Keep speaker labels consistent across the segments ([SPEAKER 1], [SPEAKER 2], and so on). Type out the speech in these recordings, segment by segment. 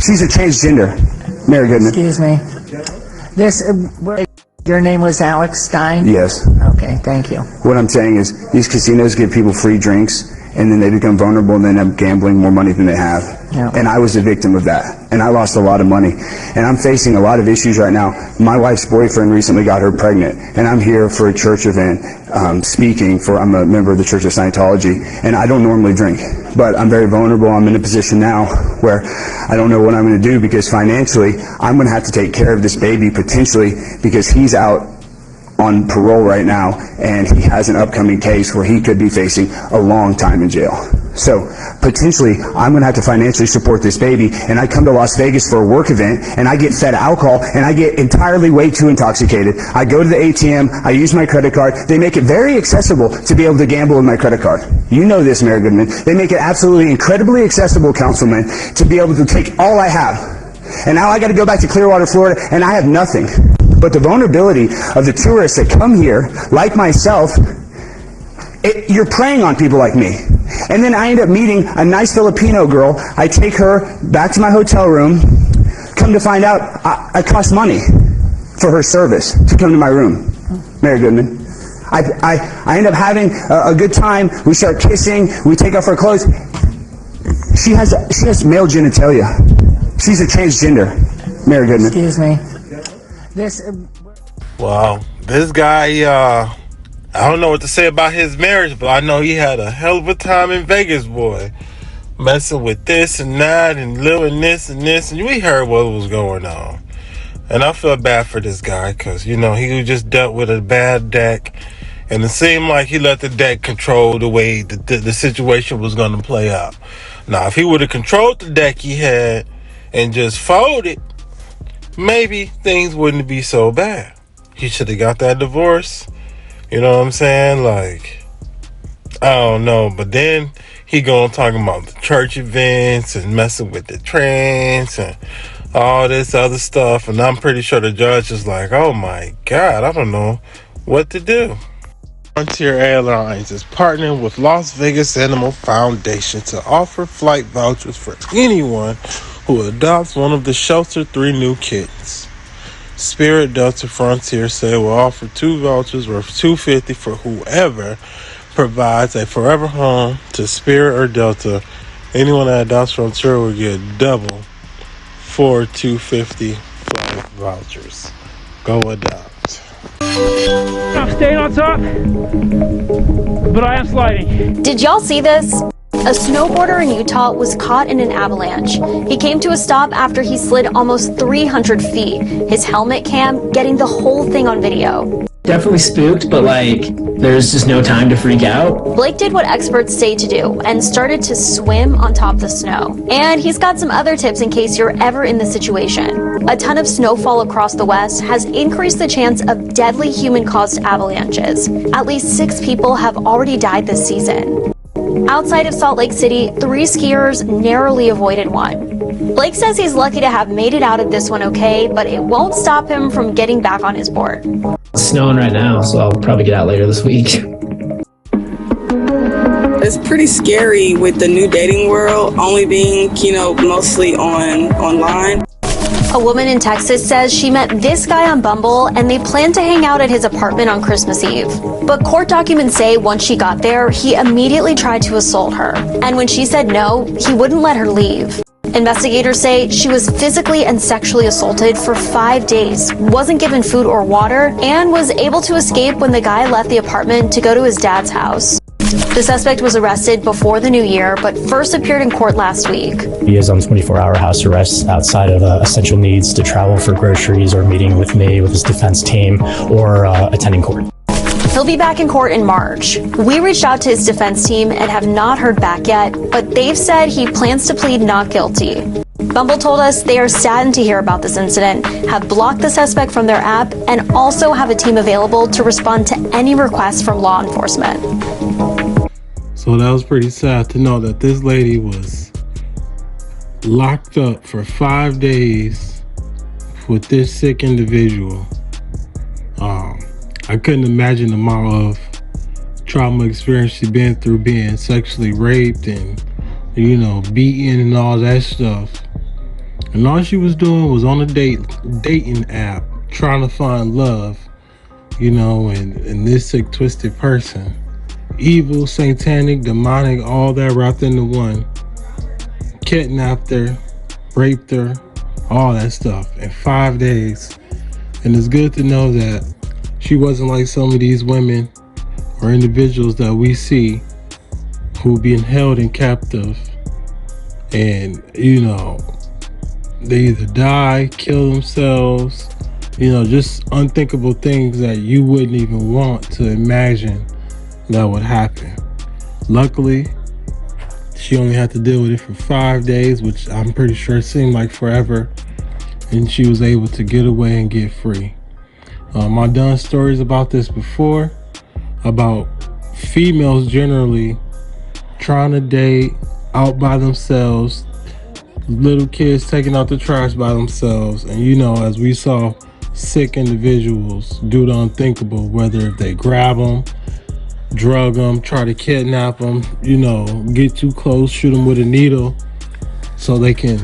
[SPEAKER 1] She's a transgender. Mary Goodman.
[SPEAKER 2] Excuse me. Your name was Alex Stein?
[SPEAKER 1] Yes.
[SPEAKER 2] Okay, thank you.
[SPEAKER 1] What I'm saying is these casinos give people free drinks, and then they become vulnerable and then end up gambling more money than they have.
[SPEAKER 2] Yeah.
[SPEAKER 1] And I was a victim of that. And I lost a lot of money. And I'm facing a lot of issues right now. My wife's boyfriend recently got her pregnant. And I'm here for a church event speaking for, I'm a member of the Church of Scientology. And I don't normally drink. But I'm very vulnerable. I'm in a position now where I don't know what I'm going to do because financially I'm going to have to take care of this baby potentially because he's out on parole right now, and he has an upcoming case where he could be facing a long time in jail. So potentially, I'm going to have to financially support this baby, and I come to Las Vegas for a work event, and I get fed alcohol, and I get entirely way too intoxicated. I go to the ATM, I use my credit card. They make it very accessible to be able to gamble with my credit card. You know this, Mary Goodman. They make it absolutely incredibly accessible, Councilman, to be able to take all I have. And now I got to go back to Clearwater, Florida, and I have nothing. But the vulnerability of the tourists that come here, like myself, you're preying on people like me. And then I end up meeting a nice Filipino girl. I take her back to my hotel room. Come to find out, I cost money for her service to come to my room. Mary Goodman. I end up having a good time. We start kissing. We take off our clothes. She has male genitalia. She's a transgender. Mary Goodman.
[SPEAKER 2] Excuse me.
[SPEAKER 3] Wow, this guy, I don't know what to say about his marriage, but I know he had a hell of a time in Vegas, boy. Messing with this and that and living this and this. And we heard what was going on. And I feel bad for this guy because, you know, he just dealt with a bad deck. And it seemed like he let the deck control the way the situation was going to play out. Now, if he would have controlled the deck he had and just folded, maybe things wouldn't be so bad. He should have got that divorce. You know what I'm saying? Like, I don't know. But then he going talking about the church events and messing with the trans and all this other stuff. And I'm pretty sure the judge is like, oh my God, I don't know what to do. Frontier Airlines is partnering with Las Vegas Animal Foundation to offer flight vouchers for anyone who adopts one of the Shelter 3 new kittens. Spirit, Delta, Frontier say will offer 2 vouchers worth $250 for whoever provides a forever home to Spirit or Delta. Anyone that adopts Frontier will get double for $250 flight vouchers. Go adopt.
[SPEAKER 4] I'm staying on top, but I am sliding.
[SPEAKER 5] Did y'all see this? A snowboarder in Utah was caught in an avalanche. He came to a stop after he slid almost 300 feet. His helmet cam getting the whole thing on video.
[SPEAKER 6] Definitely spooked, but there's just no time to freak out.
[SPEAKER 5] Blake did what experts say to do and started to swim on top of the snow. And he's got some other tips in case you're ever in this situation. A ton of snowfall across the West has increased the chance of deadly human-caused avalanches. At least 6 people have already died this season. Outside of Salt Lake City, 3 skiers narrowly avoided one. Blake says he's lucky to have made it out of this one okay, but it won't stop him from getting back on his board.
[SPEAKER 6] It's snowing right now, so I'll probably get out later this week.
[SPEAKER 7] It's pretty scary with the new dating world only being, mostly online.
[SPEAKER 5] A woman in Texas says she met this guy on Bumble and they planned to hang out at his apartment on Christmas Eve. But court documents say once she got there, he immediately tried to assault her. And when she said no, he wouldn't let her leave. Investigators say she was physically and sexually assaulted for 5 days, wasn't given food or water, and was able to escape when the guy left the apartment to go to his dad's house. The suspect was arrested before the new year, but first appeared in court last week.
[SPEAKER 8] He is on 24-hour house arrest outside of essential needs to travel for groceries or meeting with me, with his defense team, or attending court.
[SPEAKER 5] He'll be back in court in March. We reached out to his defense team and have not heard back yet, but they've said he plans to plead not guilty. Bumble told us they are saddened to hear about this incident, have blocked the suspect from their app, and also have a team available to respond to any requests from law enforcement.
[SPEAKER 3] So that was pretty sad to know that this lady was locked up for 5 days with this sick individual. I couldn't imagine the amount of trauma experience she's been through, being sexually raped and, beaten and all that stuff. And all she was doing was on a dating app, trying to find love, you know, and this sick, twisted person. Evil, satanic, demonic, all that wrapped into one. Kidnapped her, raped her, all that stuff in 5 days. And it's good to know that she wasn't like some of these women or individuals that we see who being held in captive, and you know, they either die, kill themselves, you know, just unthinkable things that you wouldn't even want to imagine that would happen. Luckily, she only had to deal with it for 5 days, which I'm pretty sure seemed like forever, and she was able to get away and get free. I've done stories about this before, about females generally trying to date out by themselves, little kids taking out the trash by themselves, and you know, as we saw, sick individuals do the unthinkable, whether if they grab them, drug them, try to kidnap them, you know, get too close, shoot them with a needle so they can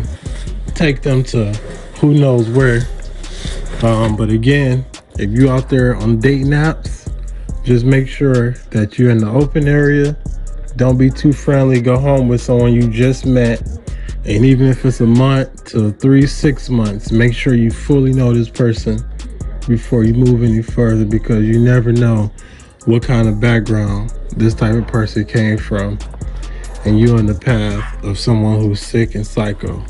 [SPEAKER 3] take them to who knows where. But again, if you're out there on dating apps, just make sure that you're in the open area. Don't be too friendly. Go home with someone you just met. And even if it's a month to 3-6 months, make sure you fully know this person before you move any further, because you never know what kind of background this type of person came from. And you're in the path of someone who's sick and psycho.